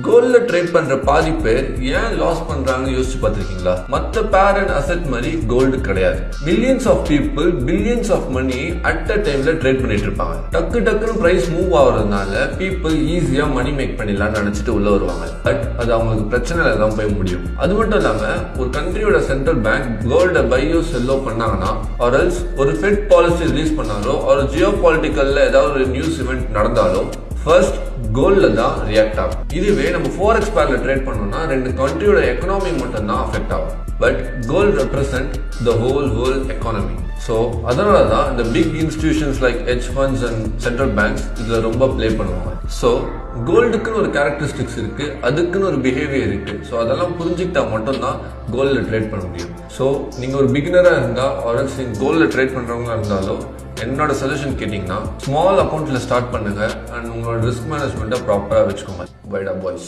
கோல்ட்ல trade பண்ற பாதி பேர் ஏன் லாஸ் பண்றாங்கன்னு யோசிச்சு பார்த்திருக்கீங்களா? மத்த பேர் அண்ட் அசெட் மாதிரி கோல்டு கிடையாது. Millions of people billions of money at a டைம்ல ட்ரேட் பண்ணிட்டு இருப்பாங்க. டக்குன்னு பிரைஸ் மூவ் ஆகுறதுனால பீப்புள் ஈஸியா மணி மேக் பண்ணிடலாம்னு நினைச்சிட்டு உள்ள வருவாங்க. பட் அது அவங்களுக்கு பிரச்சனையில தான் போய் முடியும். அது மட்டும் இல்லாம ஒரு கண்ட்ரியோட சென்ட்ரல் பேங்க் கோல்ட பையோ செல்லோ பண்ணாங்கன்னா ஆர் ஒரு ஃபெட் பாலிசி ரிலீஸ் பண்ணாலோ ஒரு ஜியோ பாலிட்டிக்கல்ல ஏதாவது ஒரு நியூஸ் இவெண்ட் நடந்தாலோ ஃபர்ஸ்ட் கோல்ட்ல தான் ரியாக்ட் ஆகும். இதுவே நம்ம ஃபோரெக்ஸ் பேர்ல ட்ரேட் பண்ணோம்னா ரெண்டு கண்ட்ரியோட எக்கனாமி மட்டும் தான் அஃபெக்ட் ஆகும். But gold represent the whole economy. So அதனால தான் இந்த big institutions like hedge funds and central banks இதுல ரொம்ப ப்ளே பண்ணுவாங்க. ஸோ கோல்டுக்குன்னு ஒரு கேரக்டரிஸ்டிக்ஸ் இருக்கு, அதுக்குன்னு ஒரு பிஹேவியர் இருக்கு. ஸோ அதெல்லாம் புரிஞ்சுக்கிட்டா மட்டும்தான் கோல்ட்ல ட்ரேட் பண்ண முடியும். ஸோ நீங்க ஒரு பிகினரா இருந்தா ஆர் நீங்க கோல்ட்ல ட்ரேட் பண்றவங்க இருந்தாலோ என்னோட சொல்யூஷன் கேட்டீங்கன்னா ஸ்மால் அக்கௌண்ட்ல ஸ்டார்ட் பண்ணுங்க அண்ட் உங்களோட ரிஸ்க் மேனேஜ்மெண்ட்டை ப்ராப்பரா வச்சுக்கோங்க. வைடா பாய்ஸ்.